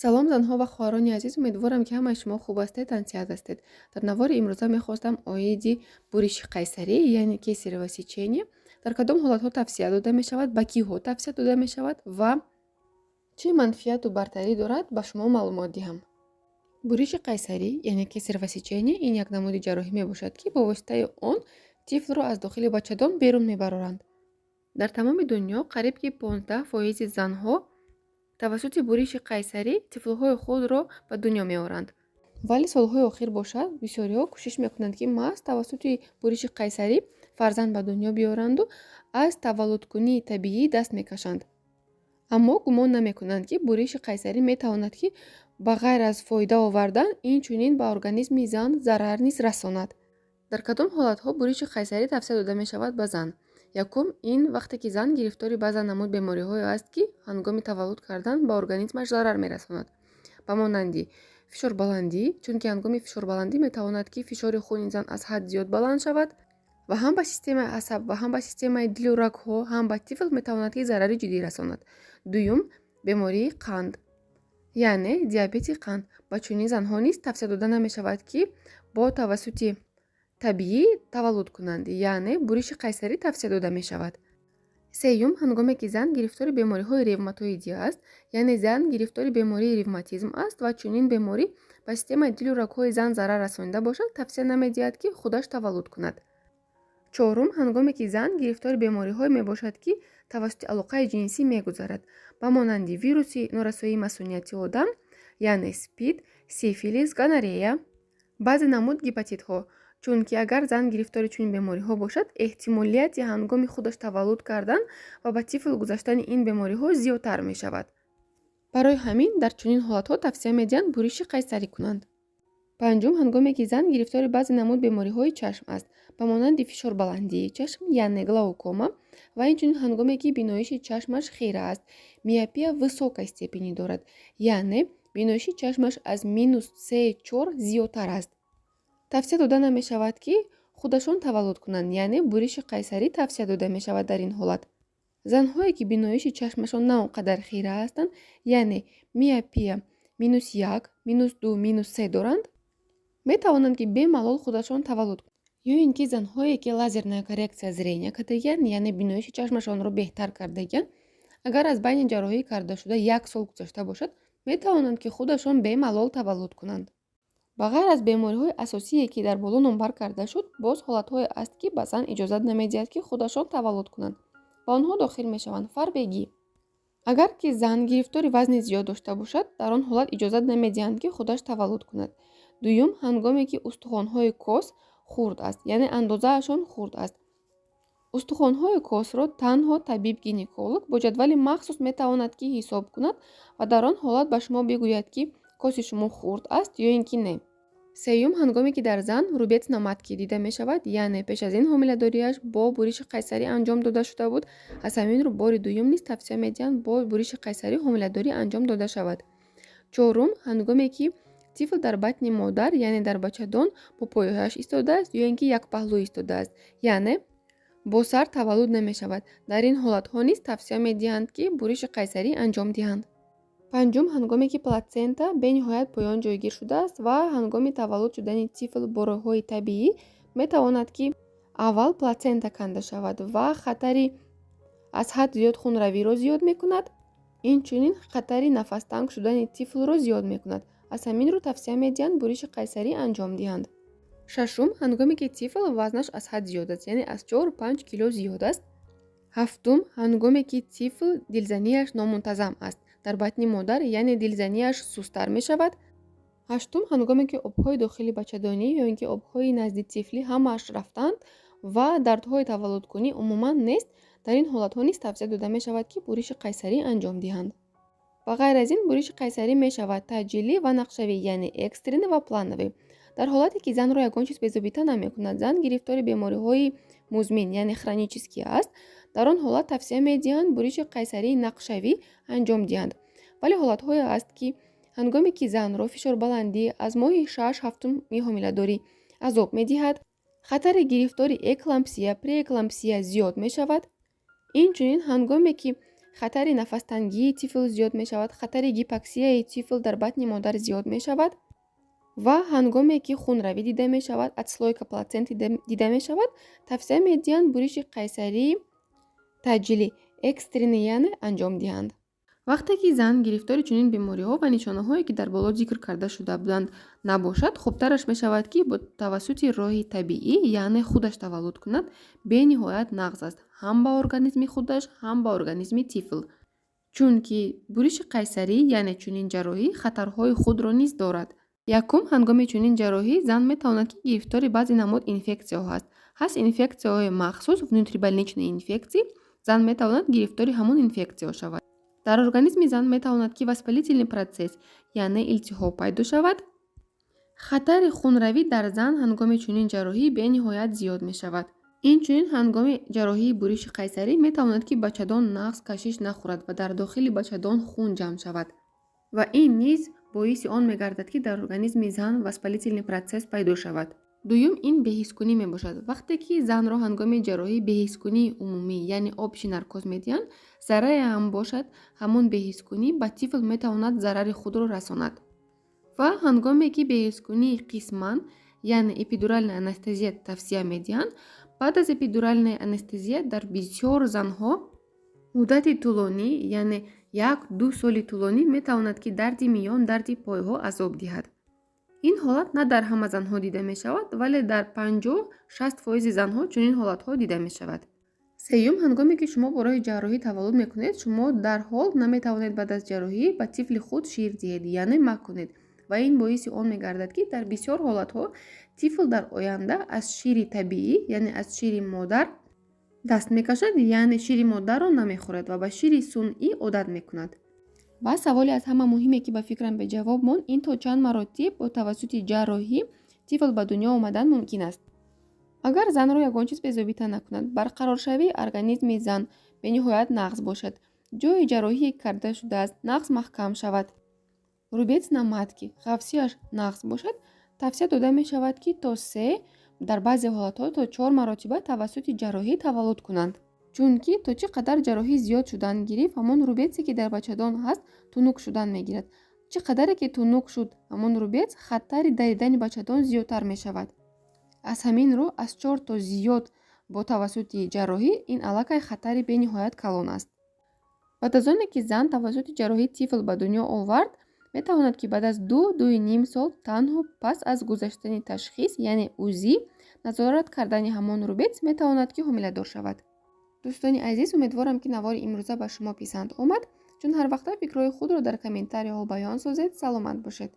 салом занҳо ва хоҳарони азиз, умедворам ки ҳамаи шумо хуб ҳастед, тансиҳат ҳастед. Дар навори имрӯза мехостам оиди буриши қайсарӣ яъне кесарево сечение дар кадом ҳолатҳо тавсия дода мешавад, ба киҳо тавсия дода мешавад ва чӣ манфиату бартарӣ дорад ба шумо маълумот диҳам. буриши қайсарӣ яъне кесарево сечение ин як намуди ҷарроҳӣ мебошад ки бо воситаи он тифлро аз дохили бачадон берун мебароранд. дар тамоми дунё қариб ки 15% занҳо тавассути буриши қайсарӣ тифлҳои худро ба дунё меоранд. вале солҳои охир бошад, бисёриҳо кӯшиш мекунанд ки маҳз тавассути буриши қайсарӣ фарзанд ба дунё биёранду аз таваллудкунии табиӣ даст мекашанд. аммо гумон намекунанд ки буриши қайсарӣ метавонад ки ба ғайр аз фоида овардан инчунин ба организми зан зарар низ расонад. дар кадом ҳолатҳо буриши қайсарӣ тавсия дода мешавад ба зан? якум ин вақте ки зан гирифтори баъзан намуд бемориҳое аст ки ҳангоми таваллуд кардан ба организмаш зарар мерасонад, ба монанди фишорбаландӣ, чунки ҳангоми фишорбаландӣ метавонад ки фишори хуни зан аз ҳад зиёд баланд шавад ва ҳам ба системаи асаб ва ҳам ба системаи дилу рагҳо, ҳам ба тифл метавонад ки зарари ҷиддӣ расонад. дуюм бемории қанд яъне диабети қанд. ба чунин занҳо низ тавсия дода намешавад ки бо тавассути табиӣ таваллуд кунанд, яъне буриши қайсарӣ тавсия дода мешавад. сеюм ҳангоме ки зан гирифтори бемориҳои ревматоидӣ аст, яъне зан гирифтори бемории ревматизм аст ва чунин беморӣ ба системаи дилу рагҳои зан зарар расонида бошад, тавсия намедиҳад ки худаш таваллуд кунад. чорум ҳангоме ки зан гирифтори бемориҳое мебошад ки тавассути алоқаи ҷинсӣ мегузарад, ба монанди вируси норасоии масунияти одам, яъне спид, сифилис, гонорея, баъзе намуд гепатитҳо. чунки агар зан гирифтори чунин бемориҳо бошад, эҳтимолияти ҳангоми худаш таваллуд кардан ва ба тифл гузаштани ин бемориҳо зиёдтар мешавад. барои ҳамин дар чунин ҳолатҳо тавсия медиҳанд буриши қайсарӣ кунанд. панҷум ҳангоме ки зан гирифтори баъзе намуд бемориҳои чашм аст, ба монанди фишорбаландии чашм яъне глаукома ва инчунин ҳангоме ки биноиши чашмаш хира аст, миопия высокай степени дорад, яъне биноиши чашмаш аз -3,4 зиёдтар аст. тавсия дода намешавад ки худашон таваллуд кунанд, яъне буриши қайсарӣ тавсия дода мешавад дар ин ҳолат. занҳое ки биноиши чашмашон на он қадар хира ҳастанд, яъне миопия -1, -2, -3 доранд, метавонанд ки бемалол худашон таваллуд кунанд. ё ин ки занҳое ки лазерная коррекция зрения кардагиянд, яъне биноиши чашмашонро беҳтар кардагиянд, агар аз байни ҷарроҳӣ кардашуда 1 сол гузашта бошад, метавонанд ки худашон бемалол таваллуд кунанд. ба ғайр аз бемориҳои асосие ки дар боло номбар карда шуд, боз ҳолатҳое аст ки ба зан иҷозат намедиҳад ки худашон таваллуд кунанд. ба онҳо дохил мешаванд фарбегӣ. агар ки зан гирифтори вазни зиёд дошта бошад, дар он ҳолат иҷозат намедиҳанд ки худаш таваллуд кунад. дуюм ҳангоме ки устухонҳои кос хурд аст, яъне андозаашон хурд аст. устухонҳои косро танҳо табиб-гинеколог бо ҷадвали махсус метавонад ки ҳисоб кунад ва дар он ҳолат ба шумо бигӯяд ки коси шумо хурд аст ё ин ки не. сеюм ҳангоме ки дар зан рубец наматки дида мешавад, яъне пеш аз ин ҳомиладориаш бо буриши қайсарӣ анҷом дода шуда буд, аз ҳамин рӯ бори дуюм низ тавсия медиҳанд бо буриши қайсарӣ ҳомиладорӣ анҷом дода шавад. чорум ҳангоме ки тифл дар батни модар, яъне дар бачадон бо поёҳояш истодааст ё ин ки якпаҳлӯ истодааст, яъне бо сар таваллуд намешавад. дар ин ҳолатҳо низ тавсия медиҳанд ки буриши қайсарӣ анҷом диҳанд. панҷум ҳангоме ки платсента бениҳоят поён ҷойгир шудааст ва ҳангоми таваллуд шудани тифл бо роҳҳои табиӣ метавонад ки аввал платсента канда шавад ва хатари аз ҳад зиёд хунравиро зиёд мекунад, инчунин хатари нафастанг шудани тифлро зиёд мекунад. аз ҳамин рӯ тавсия медиҳанд буриши қайсарӣ анҷом диҳанд. шашум ҳангоме ки тифл вазнаш аз ҳад зиёд аст, яъне аз 4-5 кило зиёд аст. ҳафтум ҳангоме ки тифл дилзанияш номунтазам аст дар батни модар, яъне дилзанияш сустар мешавад. ҳаштум ҳангоме ки обҳои дохили бачадонӣ ё ин ки обҳои назди тифлӣ ҳамааш рафтанд ва дардҳои таваллудкунӣ умуман нест, дар ин ҳолатҳо низ тавсия дода мешавад ки буриши қайсарӣ анҷом диҳанд. ба ғайр аз ин буриши қайсарӣ мешавад таъҷилӣ ва нақшавӣ, яъне экстренӣ ва плановӣ. дар ҳолате ки занро ягон чиз безобита намекунад, зан гирифтори бемориҳои музмин, яъне хронический аст, дар он ҳолат тавсия медиҳанд буриши қайсарии нақшавӣ анҷом диҳанд. вале ҳолатҳое аст ки ҳангоме ки занро фишорбаландӣ аз моҳи 6-7 ҳомиладорӣ азоб медиҳад, хатари гирифтори эклампсия, преэклампсия зиёд мешавад. инчунин ҳангоме ки хатари нафастангии тифл зиёд мешавад, хатари гипоксияи тифл дар батни модар зиёд мешавад ва ҳангоме ки хунравӣ дида мешавад, отслойка плаценти дида мешавад, тавсия медиҳанд буриши қайсарии таъҷилӣ экстренӣ яъне анҷом диҳанд. вақте ки зан гирифтори чунин бемориҳо ва нишонаҳое ки дар боло зикр карда шуда буданд набошад, хубтараш мешавад ки бо тавассути роҳи табиӣ яъне худаш таваллуд кунад бениҳоят нағз аст ҳам ба организми худаш, ҳам ба организми тифл, чунки буриши қайсарӣ яъне чунин ҷарроҳӣ хатарҳои худро низ дорад. якум, ҳангоми чунин ҷарроҳӣ зан метавонад ки гирифтори баъзе намуд инфексияҳо ҳаст инфексияҳои махсус внутрибольничные инфексии, зан метавонад гирифтори ҳамон инфексияҳо шавад. дар организми зан метавонад ки воспалительный процесс яъне илтиҳоб пайдо шавад. хатари хунравӣ дар зан ҳангоми чунин ҷарроҳӣ бениҳоят зиёд мешавад. инчунин ҳангоми ҷарроҳии буриши қайсарӣ метавонад ки бачадон нағз кашиш нахӯрад ва дар дохили бачадон хун ҷамъ шавад ва ин низ боиси он мегардад ки дар организми зан воспалительный процесс пайдо шавад. дуюм, ин беҳискунӣ мебошад. вақте ки занро ҳангоми ҷарроҳӣ беҳискунии умумӣ яъне обши наркоз медиҳанд, зарраре ҳам бошад, ҳамон беҳискунӣ ба тифл метавонад зарари худро расонад. ва ҳангоме ки беҳискунии қисман яъне эпидуральная анестезия тавсия медиҳанд, баъд аз эпидуральная анестезия дар бисёр занҳо муддати тӯлонӣ яъне 1-2 соли тӯлонӣ метавонад ки дарди миён, дарди пойҳо азоб диҳад. ин ҳолат на дар ҳама занҳо дида мешавад, вале дар 50-60% занҳо чунин ҳолатҳо дида мешавад. сеюм, ҳангоме ки шумо бо роҳи ҷарроҳӣ таваллуд мекунед, шумо дарҳол наметавонед баъд аз ҷарроҳӣ ба тифли худ шир диҳед яъне макунед ва ин боиси он мегардад ки дар бисёр ҳолатҳо тифл дар оянда аз шири табиӣ яъне аз шири модар даст мекашад, яъне шири модарро намехӯрад ва ба шири сунъӣ одат мекунад. ва саволи аз ҳама муҳиме ки ба фикрам беҷавоб монд, ин то чанд маротиб бо тавассути ҷарроҳӣ тифл ба дунё омадан мумкин аст. агар занро ягон чиз безобита накунад, барқароршавии организми зан бениҳоят нағз бошад, ҷои ҷарроҳие карда шудааст нағз маҳкам шавад, рубец на матки ғафсияш нағз бошад, тавсия дода мешавад ки то 3, дар баъзе ҳолатҳо то 4 маротиба тавассути ҷарроҳӣ таваллуд кунанд. чунки то чӣ қадар ҷарроҳӣ зиёд шудан гирифт, ҳамон рубесе ки дар бачадон ҳаст тунук шудан мегирад. чӣ қадаре ки тунук шуд ҳамон рубец, хатари даридани бачадон зиёдтар мешавад. аз ҳамин рӯ аз 4 то зиёд бо тавассути ҷарроҳӣ ин аллакай хатари бениҳоят калон аст. баъд аз оне ки зан тавассути ҷарроҳӣ тифл ба дунё овард, метавонад ки баъд аз 2-2.5 сол танҳо пас аз гузаштани ташхис яъне УЗИ назорат кардани ҳамон рубец метавонад ки ҳомиладор шавад. дӯстони азиз, умедворам ки навори имрӯза ба шумо писанд омад. чун ҳар вақта фикрҳои худро дар комментарияҳо баён созед. саломат бошед.